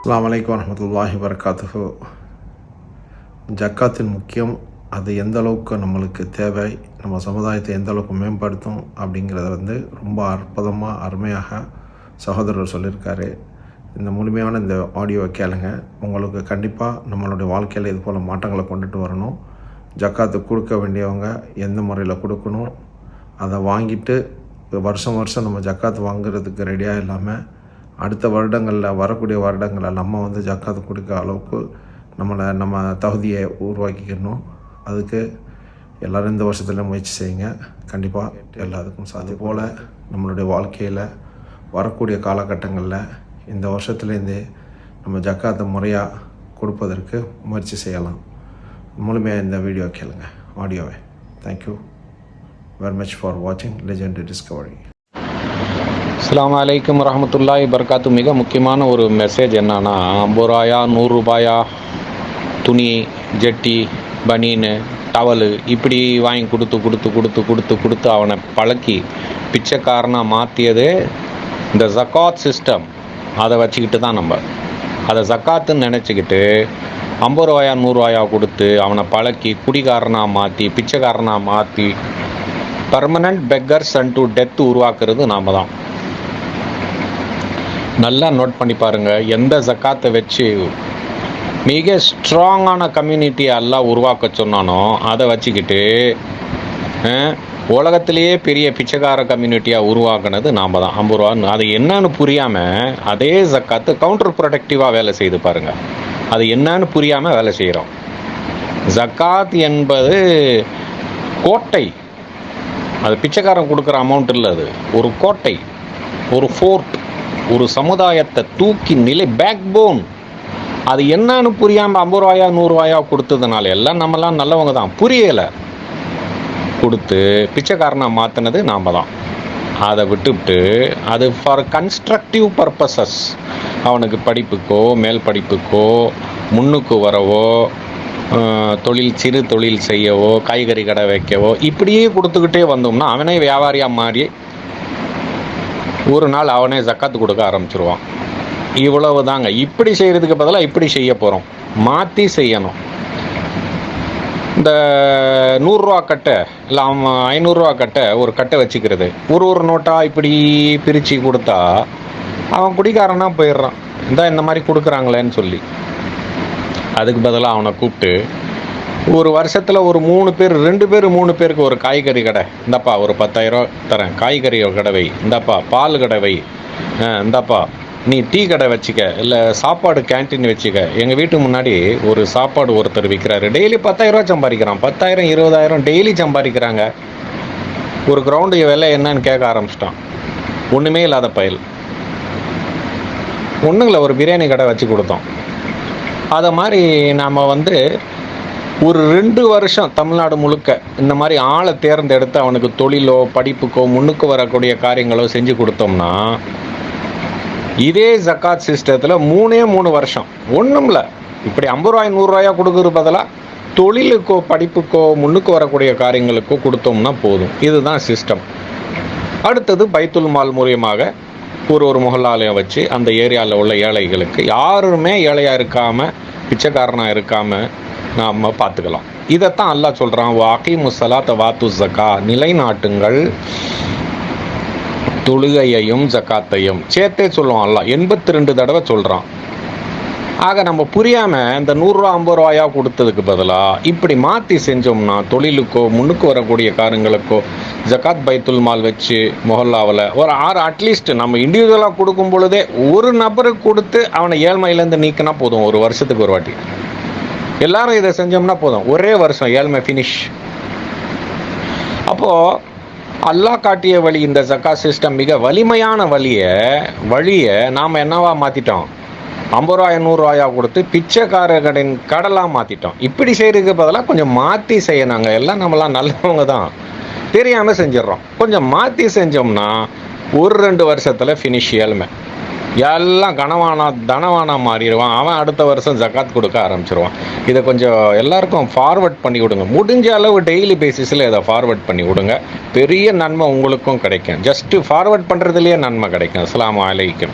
அஸ்ஸலாமு அலைக்கும் வரஹ்மத்துல்லாஹி வபரகாத்துஹு. ஜக்காத்தின் முக்கியம், அது எந்த அளவுக்கு நம்மளுக்கு தேவை, நம்ம சமுதாயத்தை எந்த அளவுக்கு மேம்படுத்தும் அப்படிங்கிறத ரொம்ப அற்புதமாக அருமையாக சகோதரர் சொல்லியிருக்காரு. இந்த முழுமையான இந்த ஆடியோவை கேளுங்க. உங்களுக்கு கண்டிப்பாக நம்மளுடைய வாழ்க்கையில் இது போல் மாற்றங்களை கொண்டுட்டு வரணும். ஜக்காத்து கொடுக்க வேண்டியவங்க எந்த முறையில் கொடுக்கணும், அதை வாங்கிட்டு வருஷம் நம்ம ஜக்காத்து வாங்குறதுக்கு ரெடியாக இல்லாமல் அடுத்த வருடங்களில் வரக்கூடிய வருடங்களில் நம்ம ஜக்காத்து கொடுக்க அளவுக்கு நம்ம தகுதியை உருவாக்கிக்கணும். அதுக்கு எல்லோரும் இந்த வருஷத்தில் முயற்சி செய்யுங்க. கண்டிப்பாக எல்லாத்துக்கும் சாத்தியம் போல் நம்மளுடைய வாழ்க்கையில் வரக்கூடிய காலகட்டங்களில் இந்த வருஷத்துலேருந்தே நம்ம ஜக்காத்தை முறையாக கொடுப்பதற்கு முயற்சி செய்யலாம். முழுமையாக இந்த வீடியோ கேளுங்க, ஆடியோவை. தேங்க்யூ வெரி மச் ஃபார் வாட்சிங் லெஜெண்டரி டிஸ்கவரி. அஸ்ஸலாமு அலைக்கும் வரஹ்மத்துல்லாஹி வபரகாத்துஹு. மிக முக்கியமான ஒரு மெசேஜ் என்னன்னா, 50 ரூபாயா 100 ரூபாயா துணி, ஜெட்டி, பனீனு, டவலு இப்படி வாங்கி கொடுத்து அவனை பழக்கி பிச்சைக்காரனாக மாற்றியது இந்த ஜக்காத் சிஸ்டம். அதை வச்சுக்கிட்டு தான் நம்ம அதை ஜக்காத்துன்னு நினச்சிக்கிட்டு 50 ரூபாயா 100 ரூபாயா கொடுத்து அவனை பழக்கி குடிகாரனாக மாற்றி பிச்சைக்காரனாக மாற்றி permanent beggars and to death உருவாக்குறது நாம் தான். நல்லா நோட் பண்ணி பாருங்கள். எந்த ஜக்காத்தை வச்சு மிக ஸ்ட்ராங்கான கம்யூனிட்டியை எல்லாம் உருவாக்க சொன்னானோ அதை வச்சுக்கிட்டு உலகத்திலேயே பெரிய பிச்சைக்கார கம்யூனிட்டியாக உருவாக்குனது நாம் தான். 50 ரூபா அது என்னன்னு புரியாமல் அதே ஜக்காத்து கவுண்டர் ப்ரொடக்டிவாக வேலை செய்து பாருங்கள். அது என்னன்னு புரியாமல் வேலை செய்கிறோம். ஜக்காத் என்பது கோட்டை, அது பிச்சைக்காரன் கொடுக்குற அமௌண்ட் இல்லை. அது ஒரு கோட்டை, ஒரு ஃபோர்ட், ஒரு சமுதாயத்தை தூக்கி நிலை பேக் போன். அது என்னன்னு புரியாமல் 50 ரூபாயா 100 ரூபாயா கொடுத்ததுனால எல்லாம் நம்மலாம் நல்லவங்க தான், புரியலை கொடுத்து பிச்சைக்காரனாக மாற்றினது நாம் தான். அதை விட்டுவிட்டு அது ஃபார் கன்ஸ்ட்ரக்டிவ் பர்பஸஸ், அவனுக்கு படிப்புக்கோ மேல் படிப்புக்கோ முன்னுக்கு வரவோ சிறு தொழில் செய்யவோ காய்கறி கடை வைக்கவோ இப்படியே கொடுத்துக்கிட்டே வந்தோம்னா அவனே வியாபாரியாக மாறி ஒரு நாள் அவனே ஜக்காத்து கொடுக்க ஆரம்பிச்சிருவான். இவ்வளவு தாங்க. இப்படி செய்கிறதுக்கு பதிலாக இப்படி செய்ய போகிறோம், மாற்றி செய்யணும். இந்த 100 ரூபா கட்டை இல்லை 500 ரூபா கட்டை ஒரு கட்டை வச்சுக்கிறது, ஒரு நோட்டாக இப்படி பிரித்து கொடுத்தா அவன் குடிக்காரனாக போயிடுறான். இந்த மாதிரி கொடுக்குறாங்களேன்னு சொல்லி அதுக்கு பதிலாக அவனை கூப்பிட்டு ஒரு வருஷத்தில் ஒரு 3 பேர் 2 பேர் 3 பேருக்கு ஒரு காய்கறி கடை, இந்தப்பா ஒரு 10,000 ரூபா தரேன், காய்கறி கடை வை, இந்தப்பா பால் கடை வை, இந்தப்பா நீ டீ கடை வச்சுக்க, இல்லை சாப்பாடு கேன்டீன் வச்சுக்க. எங்கள் வீட்டுக்கு முன்னாடி ஒரு சாப்பாடு ஒருத்தர் விற்கிறாரு. டெய்லி 10,000 ரூபா சம்பாதிக்கிறான், 10,000 20,000 டெய்லி சம்பாதிக்கிறாங்க. ஒரு கிரவுண்டு விலை என்னன்னு கேட்க ஆரம்பிச்சிட்டான். ஒன்றுமே இல்லாத பயல். ஒன்றுங்கள ஒரு பிரியாணி கடை வச்சு கொடுத்தோம். அதை மாதிரி நாம் ஒரு 2 வருஷம் தமிழ்நாடு முழுக்க இந்த மாதிரி ஆளை தேர்ந்தெடுத்து அவனுக்கு தொழிலோ படிப்புக்கோ முன்னுக்கு வரக்கூடிய காரியங்களோ செஞ்சு கொடுத்தோம்னா இதே ஜக்காத் சிஸ்டத்தில் 3 வருஷம் ஒன்றும் இல்லை. இப்படி 50 ரூபாய் 100 ரூபாயா கொடுக்குற பதிலாக தொழிலுக்கோ படிப்புக்கோ முன்னுக்கு வரக்கூடிய காரியங்களுக்கோ கொடுத்தோம்னா போதும். இதுதான் சிஸ்டம். அடுத்தது பைத்துல் மால் மூலியமாக ஒரு முஹல்லாலயம் வச்சு அந்த ஏரியாவில் உள்ள ஏழைகளுக்கு யாருமே ஏழையாக இருக்காமல் பிச்சைக்காரனாக இருக்காமல் நாம் பார்த்துக்கலாம். இதைத்தான் அல்லாஹ் சொல்கிறான், வாக்கிமு ஸலாத்த வாத்து ஸக்கா, நிலைநாட்டுங்கள் தொழுகையையும் ஜக்காத்தையும் சேர்த்தே சொல்லுவான். அல்லாஹ் 82 தடவை சொல்கிறான். ஆக நம்ம புரியாமல் இந்த 100 ரூபா 50 ரூபாயா கொடுத்ததுக்கு பதிலாக இப்படி மாற்றி செஞ்சோம்னா தொழிலுக்கோ முன்னுக்கு வரக்கூடிய காரியங்களுக்கோ ஜக்காத் பைத்துல் மால் வச்சு மொஹல்லாவில் ஒரு 6 அட்லீஸ்ட் நம்ம இண்டிவிஜுவலாக கொடுக்கும் பொழுதே ஒரு நபருக்கு கொடுத்து அவனை ஏழ்மையிலேருந்து நீக்கினா போதும். ஒரு வருஷத்துக்கு ஒரு வாட்டி எல்லாரும் இதை செஞ்சோம்னா போதும், ஒரே வருஷம் ஏழ்மை ஃபினிஷ். அப்போது அல்லாஹ் காட்டிய வழி இந்த ஜக்காத் சிஸ்டம் மிக வலிமையான வழியை நாம் என்னவா மாற்றிட்டோம், 50 ரூபாய் 100 ரூபாயா கொடுத்து பிச்சைக்காரர்களின் கடலாக மாற்றிட்டோம். இப்படி செய்கிறதுக்கு பதிலாக கொஞ்சம் மாற்றி செய்யணாங்க. எல்லாம் நம்மளாம் நல்லவங்க தான், தெரியாமல் செஞ்சிடறோம். கொஞ்சம் மாற்றி செஞ்சோம்னா ஒரு 2 வருஷத்தில் ஃபினிஷ் ஏழ்மை. எல்லாம் தனவானா மாறிடுவான். அவன் அடுத்த வருஷம் ஜக்காத் கொடுக்க ஆரம்பிச்சிருவான். இதை கொஞ்சம் எல்லாருக்கும் ஃபார்வர்ட் பண்ணி விடுங்க. முடிஞ்ச அளவு டெய்லி பேசிஸில் இதை ஃபார்வர்ட் பண்ணி விடுங்க. பெரிய நன்மை உங்களுக்கும் கிடைக்கும். ஜஸ்ட்டு ஃபார்வர்ட் பண்ணுறதுலேயே நன்மை கிடைக்கும். அஸ்ஸலாமு அலைக்கும்.